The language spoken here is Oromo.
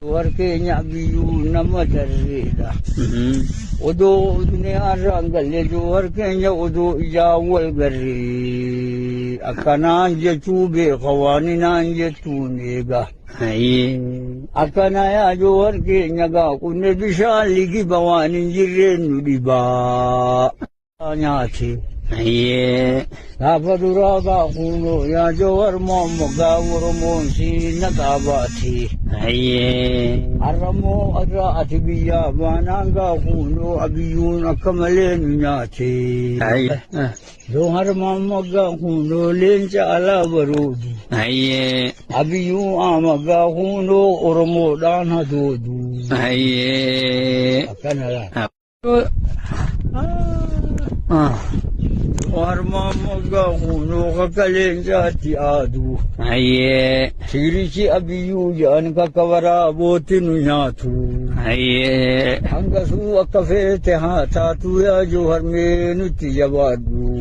Warkenya biyu na madarreda. Odo ne arangalle jo warkenya odo ijawal gari. Akana anje tube kawani na anje tunega. Akana ya jo warkenya ga kunne bishali ki bawani jirenu diba. Anyati. Tapadura ga kuno ya jawar momoga wurmonsi na tabati. Aramo adra atibiya bananga kuno abiyun akamalen nyati. Dohar momoga kuno lencha ala barudi. Abiyun amaga kuno oromo dana dodu. Akanala. Warma maga kuno kakalen jati adu. Sirisi abiyu jan kakawara botinu nyatu. Hanga su akafete ha tatu ya johar menuti jawadu.